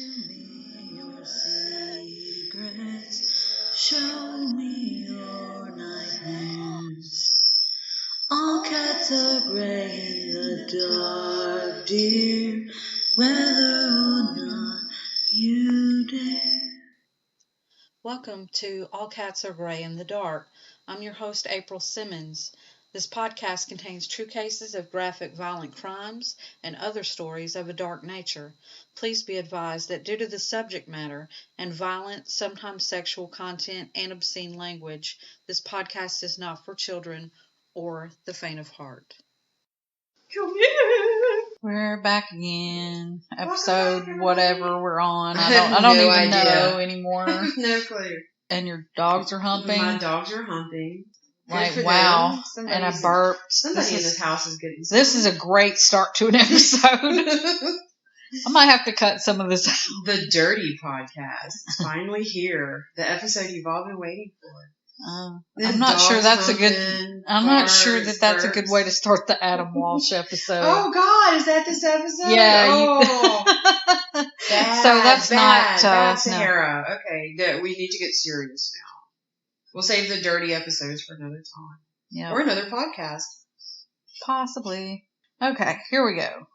me your secrets, show me your nightmares. All cats are gray in the dark, dear, whether or not you dare. Welcome to All Cats Are Gray in the Dark. I'm your host, April Simmons. This podcast contains true cases of graphic violent crimes and other stories of a dark nature. Please be advised that due to the subject matter and violent, sometimes sexual content and obscene language, this podcast is not for children or the faint of heart. We're back again. Episode whatever we're on. I don't No even idea. know anymore. No clue. And your dogs are humping? My dogs are humping. Like, wow. And I burped. Somebody in this house is getting some. This is a great start to an episode. I might have to cut some of this out. The Dirty Podcast is finally here. The episode you've all been waiting for. I'm not sure that's a good. I'm not sure that that's a good way to start the Adam Walsh episode. Oh God, is that this episode? Yeah. Oh, bad, so that's bad, not bad no. Sahara. Okay, good. We need to get serious now. We'll save the dirty episodes for another time. Yeah. Or another podcast. Possibly. Okay, here we go.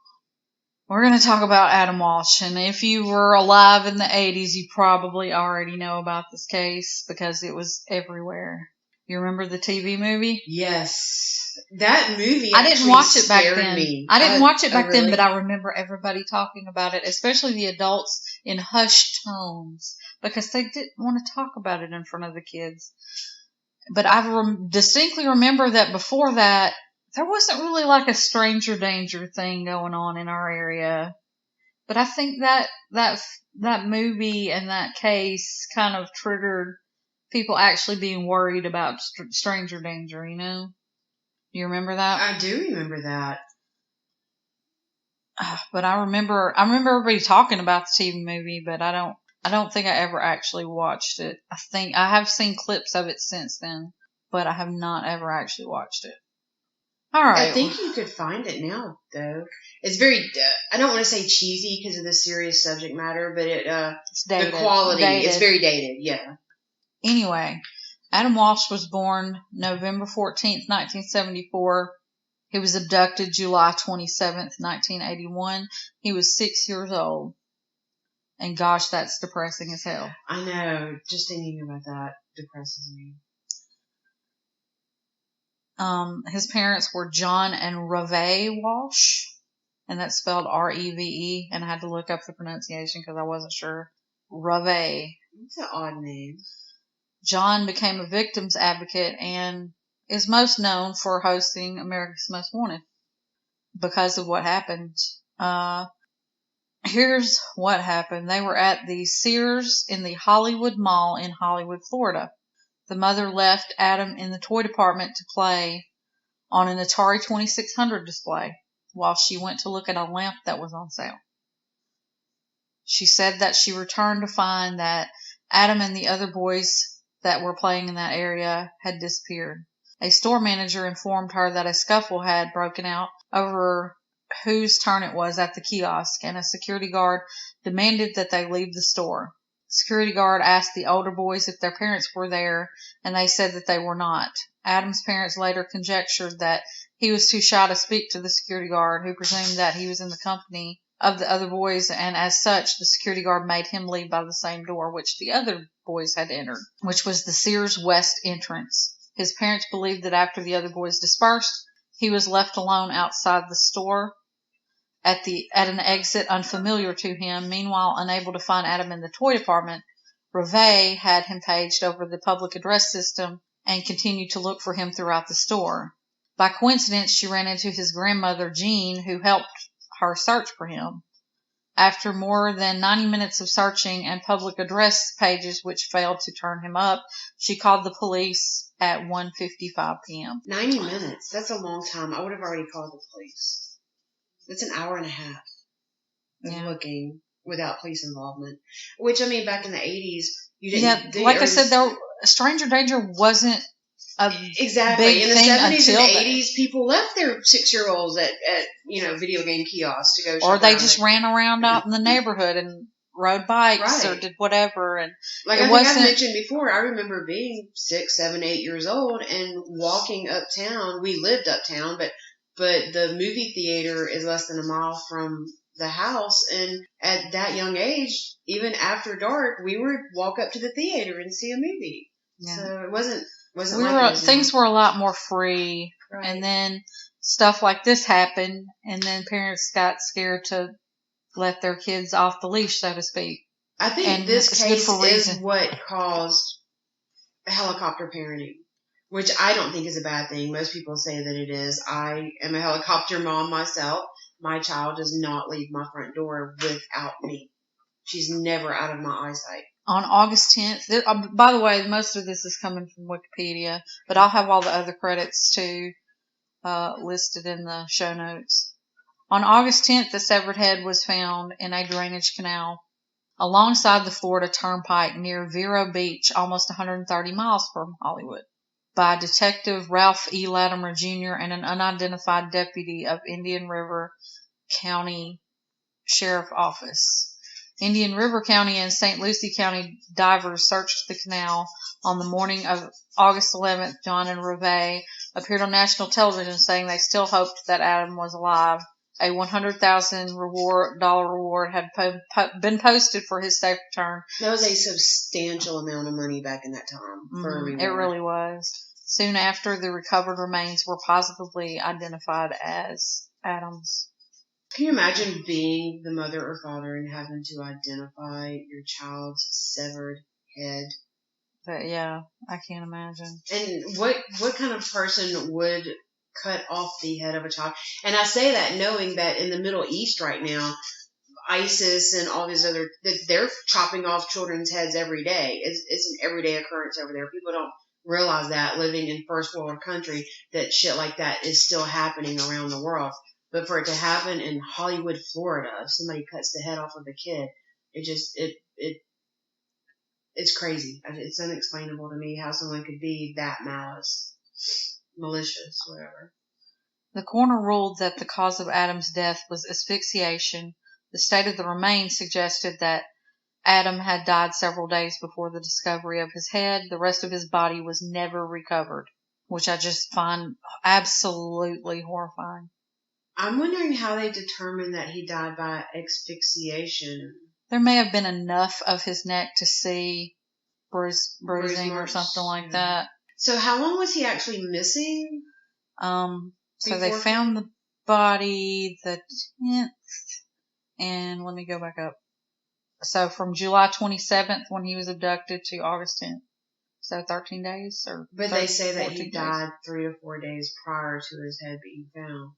We're going to talk about Adam Walsh, and if you were alive in the 80s, you probably already know about this case because it was everywhere. You remember the TV movie? Yes. That movie I didn't watch it back scared then. me. I didn't watch it back really? then, but I remember everybody talking about it, especially the adults in hushed tones, because they didn't want to talk about it in front of the kids. But I distinctly remember that before that, there wasn't really like a stranger danger thing going on in our area. But I think that movie and that case kind of triggered people actually being worried about stranger danger, you know? Do you remember that? I do remember that. But I remember everybody talking about the TV movie, but I don't think I ever actually watched it. I think I have seen clips of it since then, but I have not ever actually watched it. All right. I think you could find it now, though. It's very, I don't want to say cheesy because of the serious subject matter, but it's dated. The quality, dated. It's very dated, yeah. Anyway, Adam Walsh was born November 14th, 1974. He was abducted July 27th, 1981. He was 6 years old. And gosh, that's depressing as hell. I know. Just thinking about that depresses me. His parents were John and Reve Walsh, and that's spelled R-E-V-E, and I had to look up the pronunciation because I wasn't sure. Reve. It's an odd name. John became a victim's advocate and is most known for hosting America's Most Wanted because of what happened. Here's what happened. They were at the Sears in the Hollywood Mall in Hollywood, Florida. The mother left Adam in the toy department to play on an Atari 2600 display while she went to look at a lamp that was on sale. She said that she returned to find that Adam and the other boys that were playing in that area had disappeared. A store manager informed her that a scuffle had broken out over whose turn it was at the kiosk, and a security guard demanded that they leave the store. Security guard asked the older boys if their parents were there, and they said that they were not. Adam's parents later conjectured that he was too shy to speak to the security guard, who presumed that he was in the company of the other boys, and as such, the security guard made him leave by the same door which the other boys had entered, which was the Sears West entrance. His parents believed that after the other boys dispersed, he was left alone outside the store at an exit unfamiliar to him. Meanwhile, unable to find Adam in the toy department, Reve had him paged over the public address system and continued to look for him throughout the store. By coincidence, she ran into his grandmother, Jean, who helped her search for him. After more than 90 minutes of searching and public address pages which failed to turn him up, she called the police at 1:55 p.m. 90 minutes? That's a long time. I would have already called the police. That's an hour and a half of looking without police involvement. Which, I mean, back in the 80s, you didn't... Yeah, like I said, stranger danger wasn't a exactly. big in the thing 70s until and 80s, people left their 6-year-olds at video game kiosks to go or shop they around just it. ran around out in the neighborhood and rode bikes or Right. did whatever. And like it I think wasn't. I've mentioned before, I remember being 6, 7, 8 years old and walking uptown. We lived uptown, but the movie theater is less than a mile from the house. And at that young age, even after dark, we would walk up to the theater and see a movie. Yeah. So it wasn't like it is things now. were a lot more free. Right. And then stuff like this happened, and then parents got scared to let their kids off the leash, so to speak. I think And this it's good case for is reason. what caused helicopter parenting, which I don't think is a bad thing. Most people say that it is. I am a helicopter mom myself. My child does not leave my front door without me. She's never out of my eyesight. On August 10th, by the way, most of this is coming from Wikipedia, but I'll have all the other credits too listed in the show notes. On August 10th, the severed head was found in a drainage canal alongside the Florida Turnpike near Vero Beach, almost 130 miles from Hollywood, by Detective Ralph E. Latimer Jr. and an unidentified deputy of Indian River County Sheriff Office. Indian River County and St. Lucie County divers searched the canal on the morning of August 11th. John and Reve appeared on national television saying they still hoped that Adam was alive. A $100,000 reward had been posted for his safe return. That was a substantial amount of money back in that time for a reward. It really was. Soon after, the recovered remains were positively identified as Adam's. Can you imagine being the mother or father and having to identify your child's severed head? But yeah, I can't imagine. And what kind of person would cut off the head of a child? And I say that knowing that in the Middle East right now, ISIS and all these other, they're chopping off children's heads every day. It's an everyday occurrence over there. People don't realize that living in first world country, that shit like that is still happening around the world. But for it to happen in Hollywood, Florida, if somebody cuts the head off of a kid, it's crazy. It's unexplainable to me how someone could be that malicious, whatever. The coroner ruled that the cause of Adam's death was asphyxiation. The state of the remains suggested that Adam had died several days before the discovery of his head. The rest of his body was never recovered, which I just find absolutely horrifying. I'm wondering how they determined that he died by asphyxiation. There may have been enough of his neck to see bruising or something like that. So how long was he actually missing? So they found the body the 10th, and let me go back up. So from July 27th when he was abducted to August 10th. So 13 days? But they say that he died 3 to 4 days prior to his head being found.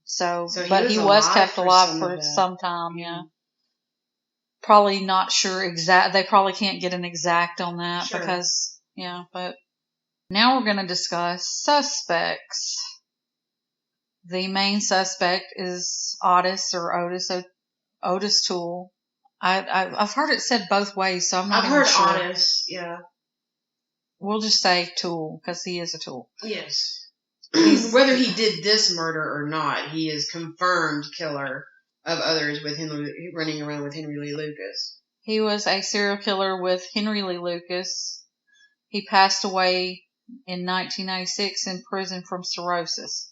But he was kept alive for some time, yeah. Probably not sure exact. They probably can't get an exact on that because, yeah. But now we're going to discuss suspects. The main suspect is Otis Toole. I've heard it said both ways, so I'm not even sure. I've heard Otis, yeah. We'll just say Toole, because he is a Toole. Yes. Whether he did this murder or not, he is confirmed killer of others with running around with Henry Lee Lucas. He was a serial killer with Henry Lee Lucas. He passed away in 1996 in prison from cirrhosis.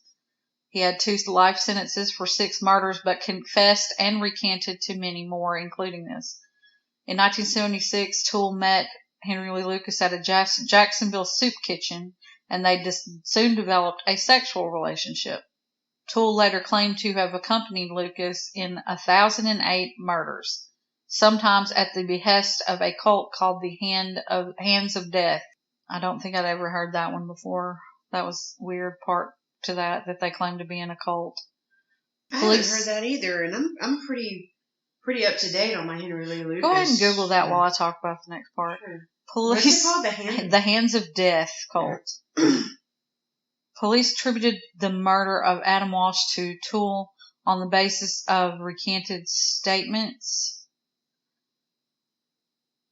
He had 2 life sentences for 6 murders, but confessed and recanted to many more, including this. In 1976, Toole met Henry Lee Lucas at a Jacksonville soup kitchen, and they soon developed a sexual relationship. Toole later claimed to have accompanied Lucas in 1,008 murders, sometimes at the behest of a cult called the Hands of Death. I don't think I'd ever heard that one before. That was a weird part to that they claimed to be in a cult. I haven't heard that either, and I'm pretty up to date on my Henry Lee Lucas. Go ahead and Google that while I talk about the next part. Sure. Police, what's it called? The Hands of Death cult. Police attributed the murder of Adam Walsh to Toole on the basis of recanted statements.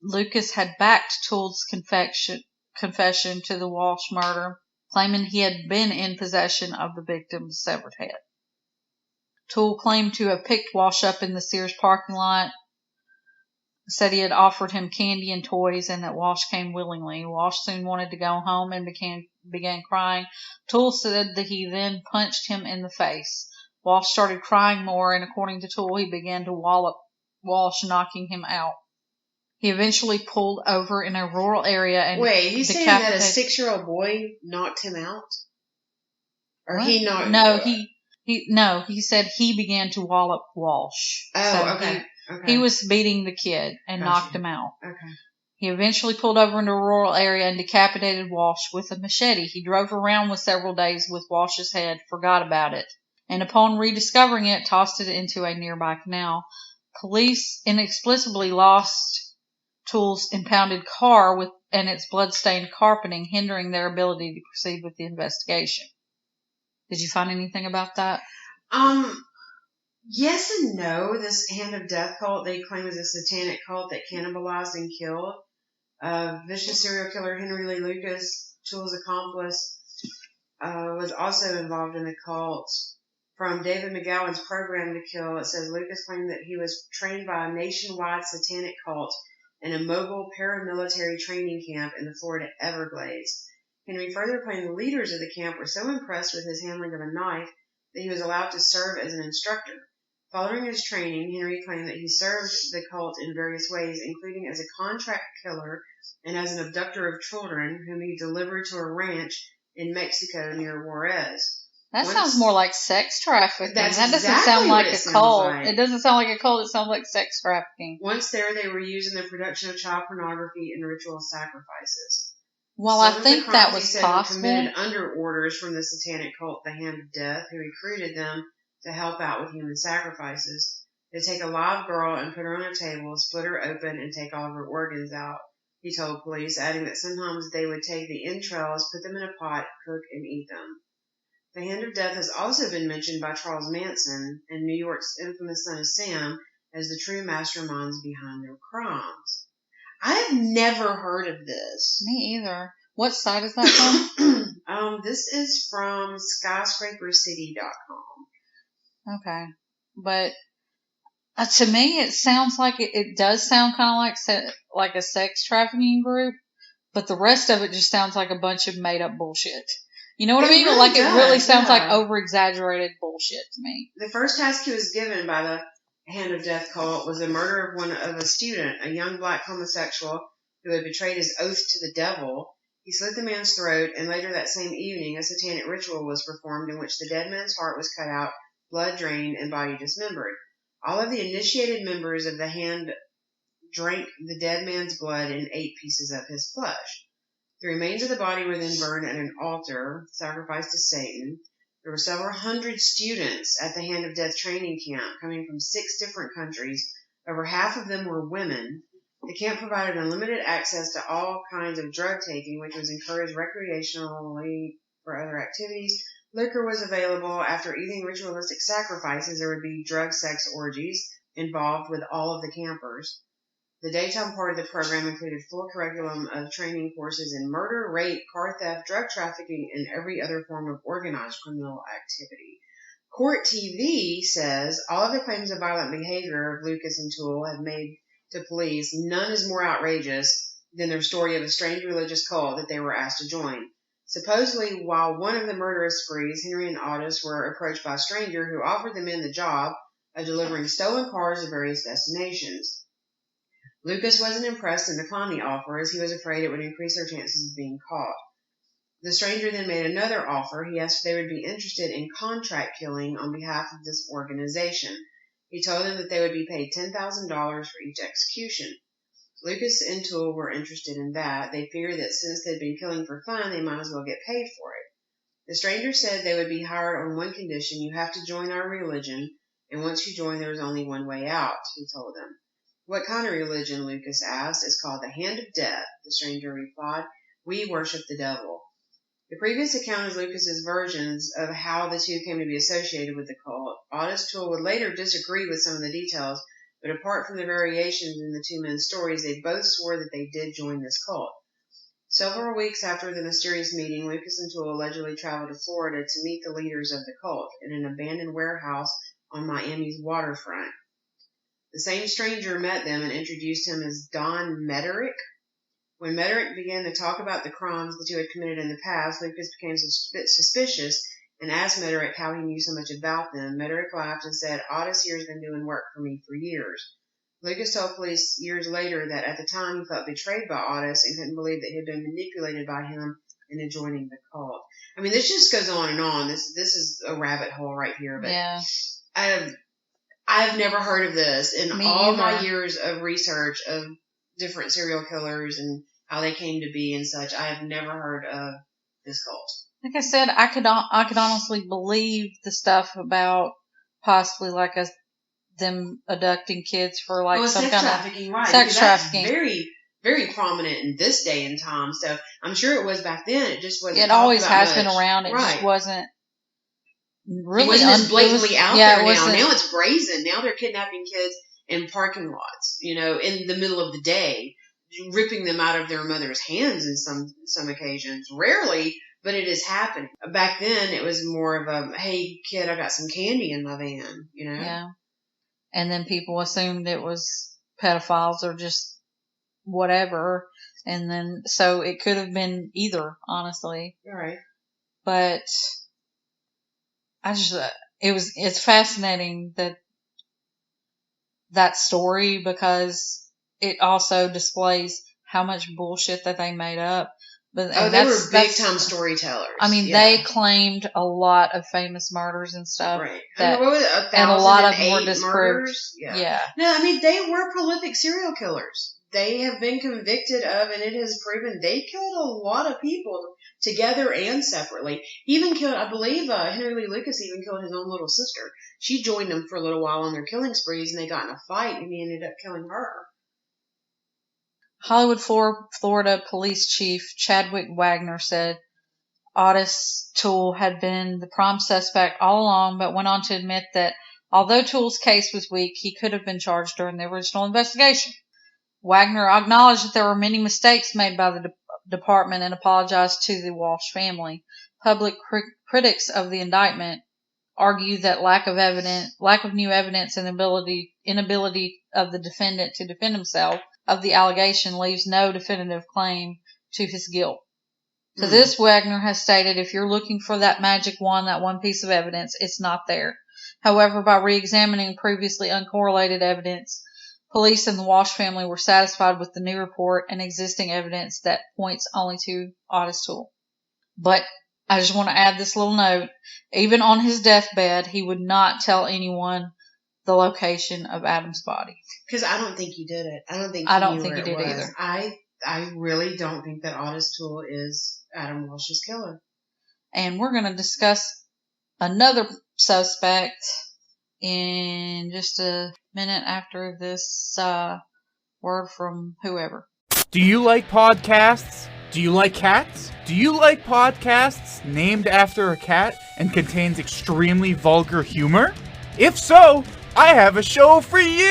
Lucas had backed Toole's confession to the Walsh murder, claiming he had been in possession of the victim's severed head. Toole claimed to have picked Walsh up in the Sears parking lot said he had offered him candy and toys and that Walsh came willingly. Walsh soon wanted to go home and began crying. Toole said that he then punched him in the face. Walsh started crying more, and according to Toole, he began to wallop Walsh, knocking him out. He eventually pulled over in a rural area and Wait, he's saying that a 6-year-old boy knocked him out? Or what? he knocked... No, he said he began to wallop Walsh. Oh, so okay. He was beating the kid and knocked him out. Okay. He eventually pulled over into a rural area and decapitated Walsh with a machete. He drove around with several days with Walsh's head, forgot about it, and upon rediscovering it, tossed it into a nearby canal. Police inexplicably lost Toole's impounded car and its blood-stained carpeting, hindering their ability to proceed with the investigation. Did you find anything about that? Yes and no. This Hand of Death cult they claim is a satanic cult that cannibalized and killed. Vicious serial killer Henry Lee Lucas, Toole's accomplice, was also involved in the cult. From David McGowan's Program to Kill, it says Lucas claimed that he was trained by a nationwide satanic cult in a mobile paramilitary training camp in the Florida Everglades. Henry further claimed the leaders of the camp were so impressed with his handling of a knife that he was allowed to serve as an instructor. Following his training, Henry claimed that he served the cult in various ways, including as a contract killer and as an abductor of children, whom he delivered to a ranch in Mexico near Juarez. That sounds more like sex trafficking. That doesn't sound like a cult. It doesn't sound like a cult. It sounds like sex trafficking. Once there, they were used in the production of child pornography and ritual sacrifices. Well, I think that was possible. Committed under orders from the satanic cult, the Hand of Death, who recruited them to help out with human sacrifices. They take a live girl and put her on a table, split her open, and take all of her organs out, he told police, adding that sometimes they would take the entrails, put them in a pot, cook, and eat them. The Hand of Death has also been mentioned by Charles Manson and New York's infamous Son of Sam as the true masterminds behind their crimes. I have never heard of this. Me either. What site is that from? This is from skyscrapercity.com. Okay. But to me, it sounds like it does sound kind of like a sex trafficking group, but the rest of it just sounds like a bunch of made up bullshit. You know what I mean? Really like does, it really sounds like over exaggerated bullshit to me. The first task he was given by the Hand of Death cult was the murder of a student, a young black homosexual who had betrayed his oath to the devil. He slit the man's throat, and later that same evening, a satanic ritual was performed in which the dead man's heart was cut out, blood drained, and body dismembered. All of the initiated members of the Hand drank the dead man's blood and ate pieces of his flesh. The remains of the body were then burned at an altar, sacrificed to Satan. There were several hundred students at the Hand of Death training camp, coming from 6 different countries. Over half of them were women. The camp provided unlimited access to all kinds of drug taking, which was encouraged recreationally for other activities. Liquor was available. After eating ritualistic sacrifices, there would be drug sex orgies involved with all of the campers. The daytime part of the program included full curriculum of training courses in murder, rape, car theft, drug trafficking, and every other form of organized criminal activity. Court TV says all of the claims of violent behavior of Lucas and Toole have made to police, none is more outrageous than their story of a strange religious cult that they were asked to join. Supposedly, while one of the murderous sprees, Henry and Otis were approached by a stranger who offered the men the job of delivering stolen cars to various destinations. Lucas wasn't impressed and declined the offer, as he was afraid it would increase their chances of being caught. The stranger then made another offer. He asked if they would be interested in contract killing on behalf of this organization. He told them that they would be paid $10,000 for each execution. Lucas and Toole were interested in that. They figured that since they'd been killing for fun, they might as well get paid for it. The stranger said they would be hired on one condition: you have to join our religion, and once you join, there is only one way out, he told them. What kind of religion, Lucas asked. It's called the Hand of Death, the stranger replied. We worship the devil. The previous account is Lucas's versions of how the two came to be associated with the cult. Otis Toole would later disagree with some of the details, but apart from the variations in the two men's stories, they both swore that they did join this cult. Several weeks after the mysterious meeting, Lucas and Toole allegedly traveled to Florida to meet the leaders of the cult in an abandoned warehouse on Miami's waterfront. The same stranger met them and introduced him as Don Mederick. When Mederick began to talk about the crimes the two had committed in the past, Lucas became suspicious and asked Mederick how he knew so much about them. Mederick laughed and said, Otis here has been doing work for me for years. Lucas told police years later that at the time he felt betrayed by Otis and couldn't believe that he had been manipulated by him into joining the cult. I mean, this just goes on and on. This is a rabbit hole right here. But yeah. I've never heard of this in Me all either. my years of research of different serial killers and how they came to be and such. I have never heard of this cult. Like I said, I could honestly believe the stuff about possibly like them abducting kids for like some sex kind trafficking, of right? sex trafficking. That's very, very prominent in this day and time. So I'm sure it was back then. It just wasn't. It always has much. been around. It right. just wasn't really. It wasn't as blatantly out there now. Wasn't. Now it's brazen. Now they're kidnapping kids in parking lots. In the middle of the day, ripping them out of their mother's hands in some occasions. Rarely. But it is happening. Back then, it was more of a, hey, kid, I got some candy in my van, Yeah. And then people assumed it was pedophiles or just whatever. And then, so it could have been either, honestly. All right. But it's fascinating that story because it also displays how much bullshit that they made up. But, they were big-time storytellers. I mean, they claimed a lot of famous murders and stuff. Right. And a lot of them were disproved. Murders? Yeah. No, I mean, they were prolific serial killers. They have been convicted of, and it has proven they killed a lot of people together and separately. He even killed, I believe, Henry Lee Lucas even killed his own little sister. She joined them for a little while on their killing sprees, and they got in a fight, and he ended up killing her. Hollywood, Florida Police Chief Chadwick Wagner said Otis Toole had been the prime suspect all along, but went on to admit that although Toole's case was weak, he could have been charged during the original investigation. Wagner acknowledged that there were many mistakes made by the department and apologized to the Walsh family. Public critics of the indictment argue that lack of new evidence and inability of the defendant to defend himself of the allegation leaves no definitive claim to his guilt. To this, Wagner has stated, if you're looking for that magic wand, that one piece of evidence, it's not there. However, by re-examining previously uncorrelated evidence, police and the Walsh family were satisfied with the new report and existing evidence that points only to Otis Toole. But I just want to add this little note. Even on his deathbed, he would not tell anyone the location of Adam's body. Because I don't think he did it. I don't think he did either. I really don't think that Otis Toole is Adam Walsh's killer. And we're going to discuss another suspect in just a minute after this word from whoever. Do you like podcasts? Do you like cats? Do you like podcasts named after a cat and contains extremely vulgar humor? If so, I have a show for you!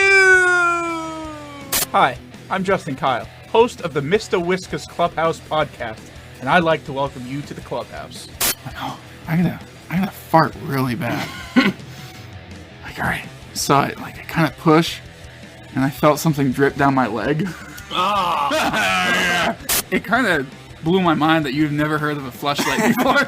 Hi, I'm Justin Kyle, host of the Mistah Whiskah's Clubhouse podcast, and I'd like to welcome you to the Clubhouse. Oh, I'm gonna fart really bad. Alright, so I kind of push, and I felt something drip down my leg. Oh. It kind of blew my mind that you've never heard of a fleshlight before.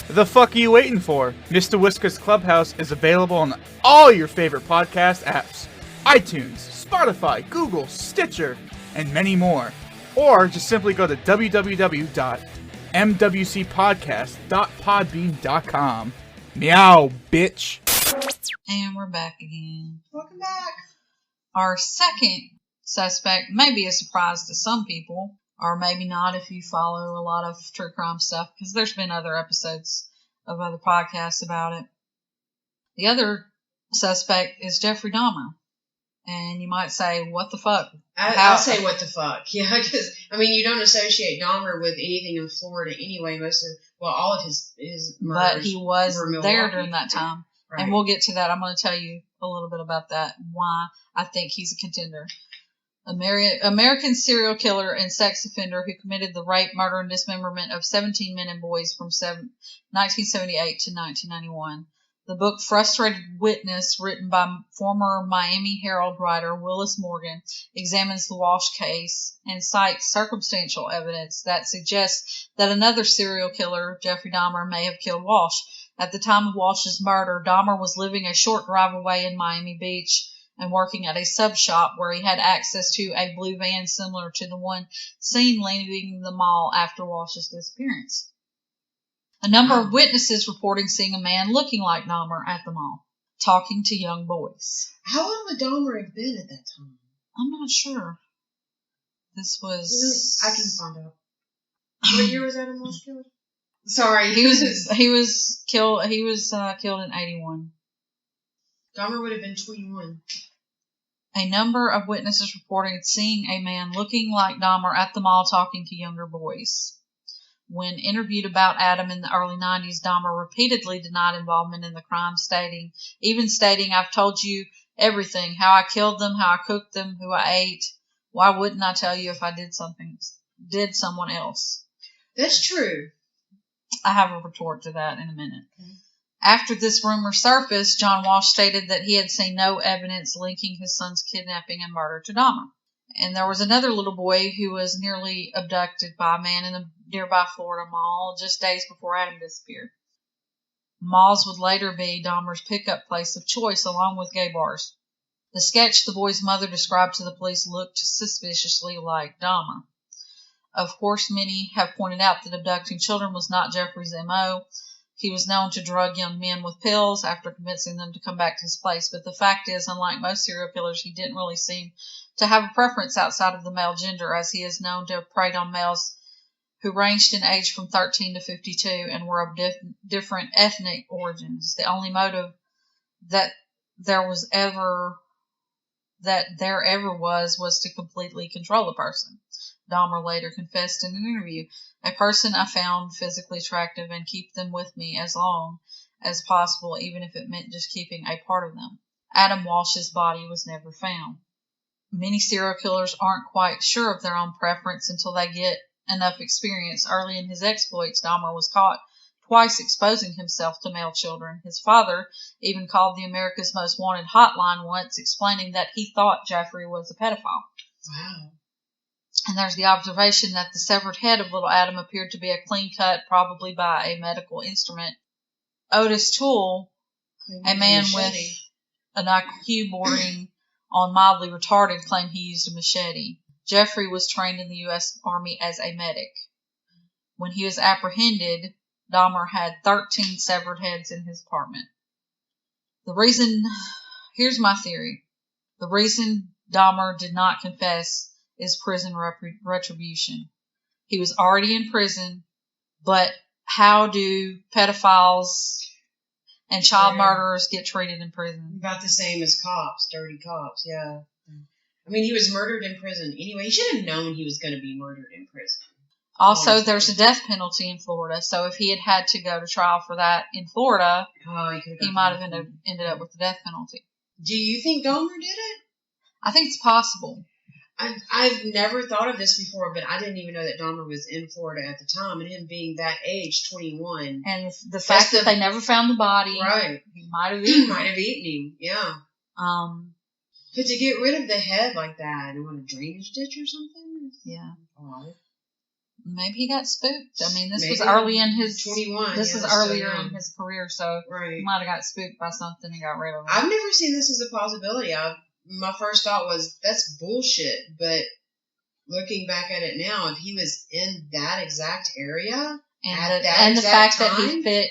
The fuck are you waiting for? Mistah Whiskah's Clubhouse is available on all your favorite podcast apps. iTunes, Spotify, Google, Stitcher, and many more. Or just simply go to www.mwcpodcast.podbean.com. Meow, bitch. And we're back again. Welcome back. Our second suspect may be a surprise to some people, or maybe not if you follow a lot of true crime stuff, because there's been other episodes of other podcasts about it. The other suspect is Jeffrey Dahmer. And you might say, what the fuck? I'll say what the fuck. Yeah, because, you don't associate Dahmer with anything in Florida anyway. All of his murders. But he was there during that time. Right. And we'll get to that. I'm going to tell you a little bit about that, why I think he's a contender. American serial killer and sex offender who committed the rape, murder, and dismemberment of 17 men and boys from 1978 to 1991. The book Frustrated Witness, written by former Miami Herald writer Willis Morgan, examines the Walsh case and cites circumstantial evidence that suggests that another serial killer, Jeffrey Dahmer, may have killed Walsh. At the time of Walsh's murder, Dahmer was living a short drive away in Miami Beach and working at a sub shop where he had access to a blue van similar to the one seen leaving the mall after Walsh's disappearance. A number of witnesses reporting seeing a man looking like Dahmer at the mall, talking to young boys. How old would Dahmer have been at that time? I'm not sure. This was... I can find out. What year was Adam Walsh killed? Sorry. He was killed in 81. Dahmer would have been 21. A number of witnesses reported seeing a man looking like Dahmer at the mall talking to younger boys. When interviewed about Adam in the early 90s, Dahmer repeatedly denied involvement in the crime, stating, I've told you everything, how I killed them, how I cooked them, who I ate. Why wouldn't I tell you if I did someone else? That's true. I have a retort to that in a minute. Okay. After this rumor surfaced, John Walsh stated that he had seen no evidence linking his son's kidnapping and murder to Dahmer. And there was another little boy who was nearly abducted by a man in a nearby Florida mall just days before Adam disappeared. Malls would later be Dahmer's pickup place of choice, along with gay bars. The sketch the boy's mother described to the police looked suspiciously like Dahmer. Of course, many have pointed out that abducting children was not Jeffrey's M.O. He was known to drug young men with pills after convincing them to come back to his place, but the fact is, unlike most serial killers, he didn't really seem to have a preference outside of the male gender, as he is known to have preyed on males who ranged in age from 13 to 52 and were of different ethnic origins. The only motive that there ever was to completely control a person. Dahmer later confessed in an interview, a person I found physically attractive and keep them with me as long as possible, even if it meant just keeping a part of them. Adam Walsh's body was never found. Many serial killers aren't quite sure of their own preference until they get enough experience. Early in his exploits, Dahmer was caught twice exposing himself to male children. His father even called the America's Most Wanted hotline once, explaining that he thought Jeffrey was a pedophile. Wow. And there's the observation that the severed head of little Adam appeared to be a clean cut, probably by a medical instrument. Otis Toole, a man with an IQ bordering on mildly retarded, claimed he used a machete. Jeffrey was trained in the U.S. Army as a medic. When he was apprehended, Dahmer had 13 severed heads in his apartment. Here's my theory. The reason Dahmer did not confess is prison retribution. He was already in prison, but how do pedophiles and child murderers get treated in prison? About the same as cops, dirty cops, yeah. I mean, he was murdered in prison. Anyway, he should have known he was going to be murdered in prison. Also, there's a death penalty in Florida, so if he had to go to trial for that in Florida, he might have ended up with the death penalty. Do you think Dahmer did it? I think it's possible. I've never thought of this before, but I didn't even know that Dahmer was in Florida at the time, and him being that age, 21. And the fact that they never found the body. Right. He might have eaten him, yeah. But to get rid of the head like that, and want a drainage ditch or something? Yeah. Oh. Maybe he got spooked. I mean, this was early in his 21. This was earlier in his career, so he might have got spooked by something and got rid of it. I've never seen this as a possibility. My first thought was, that's bullshit. But looking back at it now, if he was in that exact area and the fact that he fit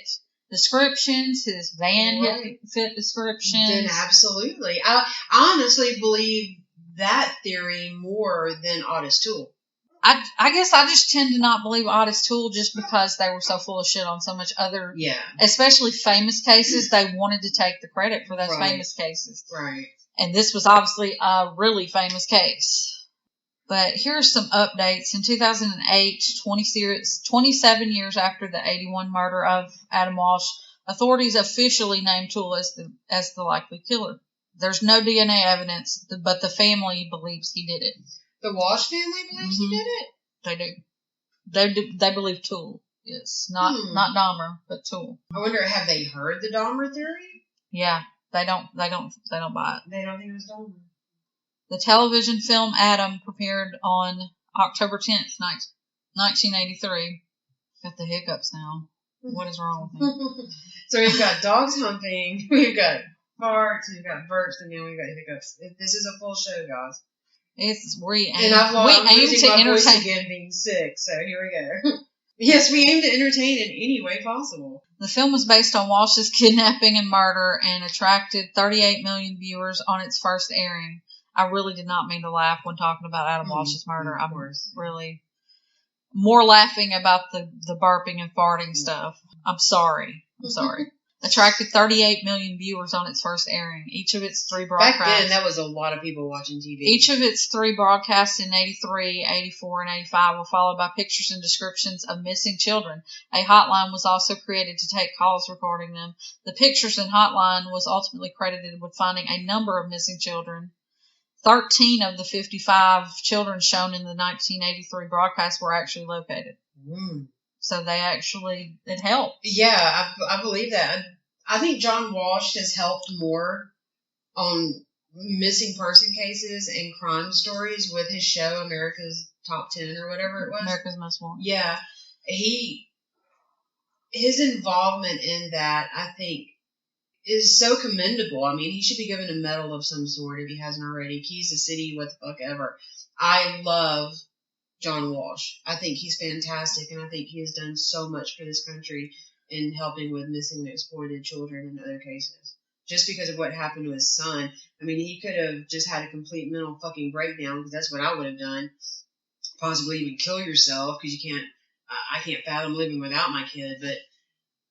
descriptions, his van fit descriptions, then absolutely. I honestly believe that theory more than Otis Toole. I guess I just tend to not believe Otis Toole just because they were so full of shit on so much other, especially famous cases. They wanted to take the credit for those famous cases. Right. And this was obviously a really famous case. But here's some updates. In 2008, 27 years after the 81 murder of Adam Walsh, authorities officially named Toole as the likely killer. There's no DNA evidence, but the family believes he did it. The Walsh family believes he did it? They do. They believe Tool. Yes. Not Dahmer, but Tool. I wonder, have they heard the Dahmer theory? Yeah. They don't buy it. They don't think it was Dahmer. The television film Adam premiered on October 10th, 1983. Got the hiccups now. What is wrong with me? So we've got dogs humping, we've got farts, we've got burps, and now we've got hiccups. This is a full show, guys. I'm losing my voice again being sick, so here we go. Yes, we aim to entertain in any way possible. The film was based on Walsh's kidnapping and murder and attracted 38 million viewers on its first airing. I really did not mean to laugh when talking about Adam Walsh's murder. I'm really more laughing about the burping and farting stuff. I'm sorry. Attracted 38 million viewers on its first airing. Each of its 3 broadcasts. Back then, that was a lot of people watching TV. Each of its 3 broadcasts in 83, 84, and 85 were followed by pictures and descriptions of missing children. A hotline was also created to take calls recording them. The pictures and hotline was ultimately credited with finding a number of missing children. 13 of the 55 children shown in the 1983 broadcast were actually located. So it helped. Yeah, I believe that. I think John Walsh has helped more on missing person cases and crime stories with his show, America's Top 10 or whatever it was. America's Most Wanted. Yeah. His involvement in that, I think, is so commendable. I mean, he should be given a medal of some sort if he hasn't already. Keys the City, what the fuck ever. I love John Walsh. I think he's fantastic, and I think he has done so much for this country in helping with missing and exploited children in other cases. Just because of what happened to his son. I mean, he could have just had a complete mental fucking breakdown, because that's what I would have done. Possibly even kill yourself, because I can't fathom living without my kid, but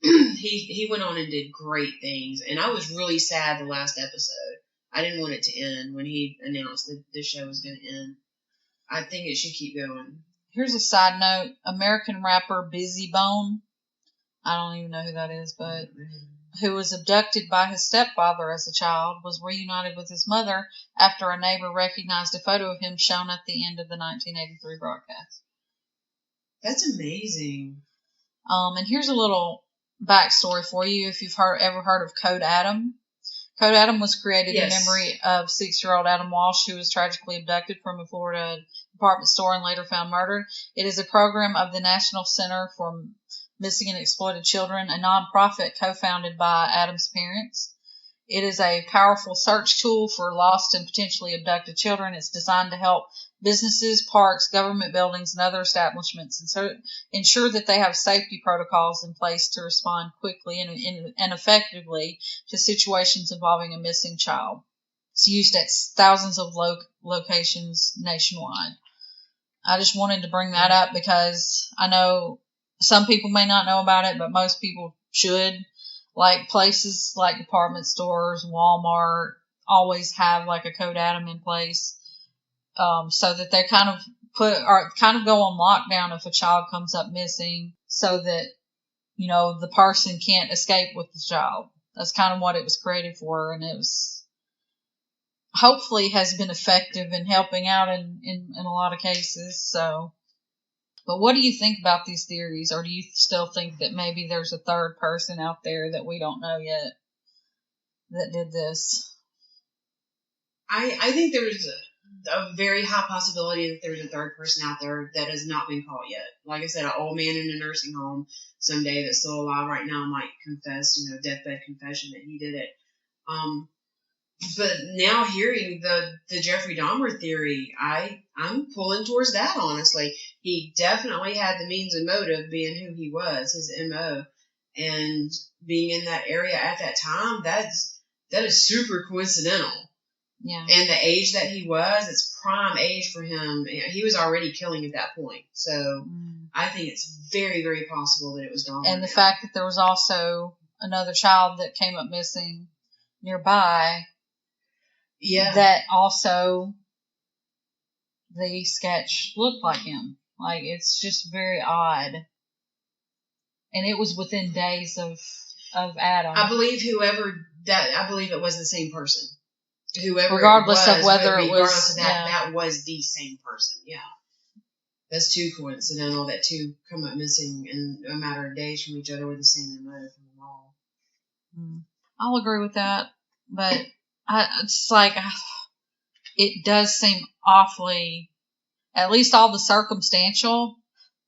he went on and did great things, and I was really sad the last episode. I didn't want it to end when he announced that the show was going to end. I think it should keep going. Here's a side note. American rapper Busy Bone, I don't even know who that is, but who was abducted by his stepfather as a child, was reunited with his mother after a neighbor recognized a photo of him shown at the end of the 1983 broadcast. That's amazing. And here's a little backstory for you if you've ever heard of Code Adam. Code Adam was created in memory of 6-year-old Adam Walsh, who was tragically abducted from a Florida department store and later found murdered. It is a program of the National Center for Missing and Exploited Children, a nonprofit co-founded by Adam's parents. It is a powerful search tool for lost and potentially abducted children. It's designed to help businesses, parks, government buildings, and other establishments and so ensure that they have safety protocols in place to respond quickly and effectively to situations involving a missing child. It's used at thousands of locations nationwide. I just wanted to bring that up because I know some people may not know about it, but most people should. Like places like department stores, Walmart, always have like a Code Adam in place. So that they kind of go on lockdown if a child comes up missing, so that, the person can't escape with the child. That's kind of what it was created for, and it was hopefully has been effective in helping out in a lot of cases. So, but what do you think about these theories, or do you still think that maybe there's a third person out there that we don't know yet that did this? I think there's a very high possibility that there's a third person out there that has not been caught yet. Like I said, an old man in a nursing home someday that's still alive right now might confess, deathbed confession that he did it. But now hearing the Jeffrey Dahmer theory, I'm pulling towards that, honestly. He definitely had the means and motive, being who he was, his MO, and being in that area at that time, that is super coincidental. Yeah. And the age that he was, it's prime age for him. He was already killing at that point. So I think it's very, very possible that it was Dahmer. And the fact that there was also another child that came up missing nearby. Yeah. That also the sketch looked like him. Like, it's just very odd. And it was within days of Adam. I believe it was the same person. whoever regardless it was, of whether but it regardless was of that was the same person. Yeah. That's too coincidental that two come up missing in a matter of days from each other with the same MO from the mall. I'll agree with that, but it's like it does seem awfully, at least all the circumstantial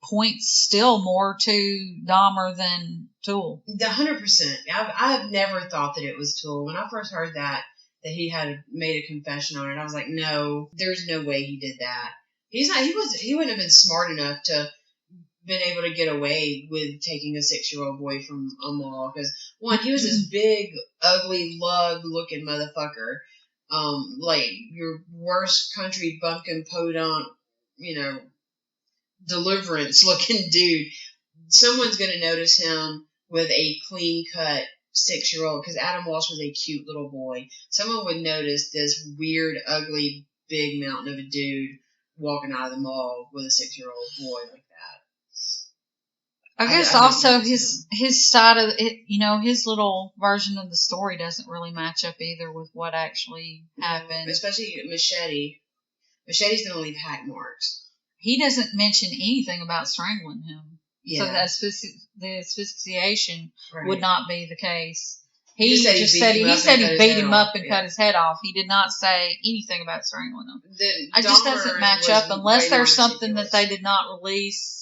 points still more to Dahmer than Toole. 100%. I've never thought that it was Toole. When I first heard that he had made a confession on it, I was like, no, there's no way he did that. He wouldn't have been smart enough to been able to get away with taking a 6-year-old boy from a mall, because one, he was this big, ugly, lug-looking motherfucker, like your worst country bumpkin podunk, Deliverance-looking dude. Someone's gonna notice him with a clean-cut 6-year-old, because Adam Walsh was a cute little boy. Someone would notice this weird, ugly, big mountain of a dude walking out of the mall with a 6-year-old boy like that. I guess also his side of it, his little version of the story doesn't really match up either with what actually happened. Especially Machete. Machete's going to leave hack marks. He doesn't mention anything about strangling him. Yeah. So the asphyxiation right. would not be the case. He said he beat him up and cut his head off. He did not say anything about strangling him. It just doesn't match up unless there's something that they did not release.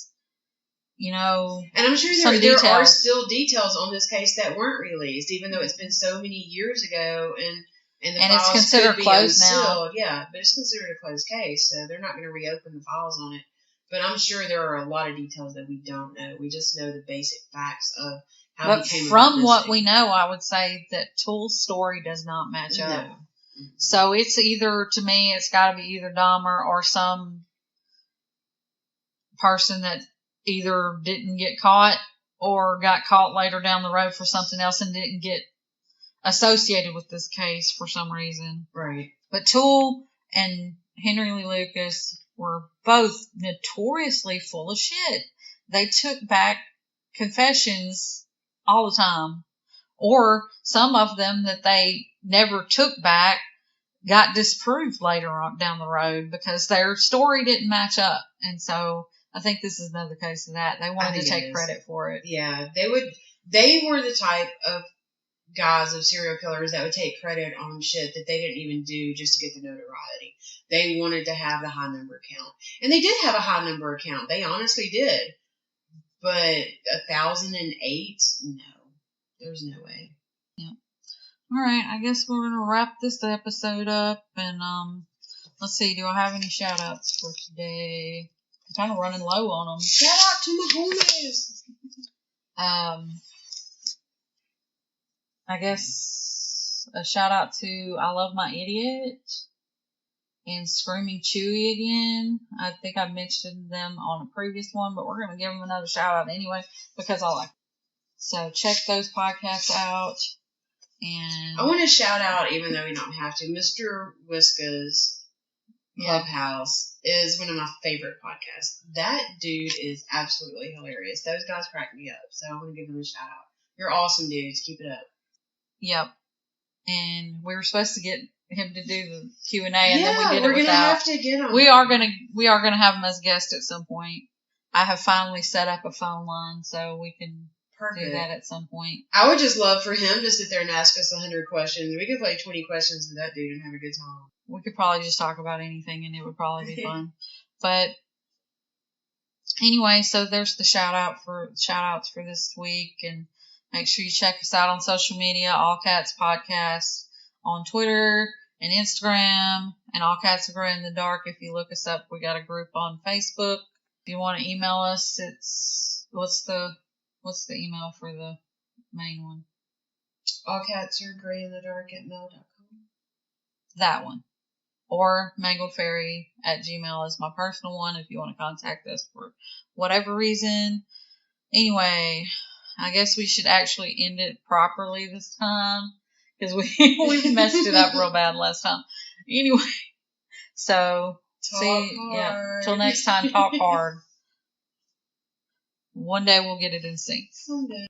And I'm sure there are still details on this case that weren't released, even though it's been so many years ago, and it's considered closed now. Yeah, but it's considered a closed case, so they're not going to reopen the files on it. But I'm sure there are a lot of details that we don't know. We just know the basic facts of how he came about. From what we know, I would say that Toole's story does not match up. No. So it's either, to me, it's got to be either Dahmer or some person that either didn't get caught or got caught later down the road for something else and didn't get associated with this case for some reason. Right. But Toole and Henry Lee Lucas were both notoriously full of shit. They took back confessions all the time. Or some of them that they never took back got disproved later on down the road because their story didn't match up. And so I think this is another case of that. They wanted to take credit for it. Yeah, they were the type of guys, of serial killers, that would take credit on shit that they didn't even do just to get the notoriety. They wanted to have the high number count. And they did have a high number count. They honestly did. But 1,008? No. There's no way. Yeah. All right, I guess we're going to wrap this episode up. And let's see, do I have any shout-outs for today? I'm kind of running low on them. Shout out to my homies. I guess a shout out to I Love My Idiot and Screaming Chuy again. I think I mentioned them on a previous one, but we're going to give them another shout out anyway because I like them. So check those podcasts out. And I want to shout out, even though we don't have to, Mr. Whiskah's Clubhouse is one of my favorite podcasts. That dude is absolutely hilarious. Those guys crack me up, so I want to give them a shout out. You're awesome dudes. Keep it up. Yep. And we were supposed to get him to do the Q&A, and then we did it without. We're gonna have to get him. We are gonna have him as a guest at some point. I have finally set up a phone line, so we can do that at some point. I would just love for him to sit there and ask us 100 questions. We could play 20 questions with that dude and have a good time. We could probably just talk about anything, and it would probably be fun. But anyway, so there's the shout outs for this week, and make sure you check us out on social media, All Cats Podcast on Twitter and Instagram, and All Cats Are Grey in the Dark. If you look us up, we got a group on Facebook. If you want to email us, it's what's the email for the main one? allcatsaregreyinthedark@mail.com. That one. Or mangledfairy@gmail is my personal one if you want to contact us for whatever reason. Anyway, I guess we should actually end it properly this time because we messed it up real bad last time. Anyway, so till next time, talk hard. One day we'll get it in sync. Someday.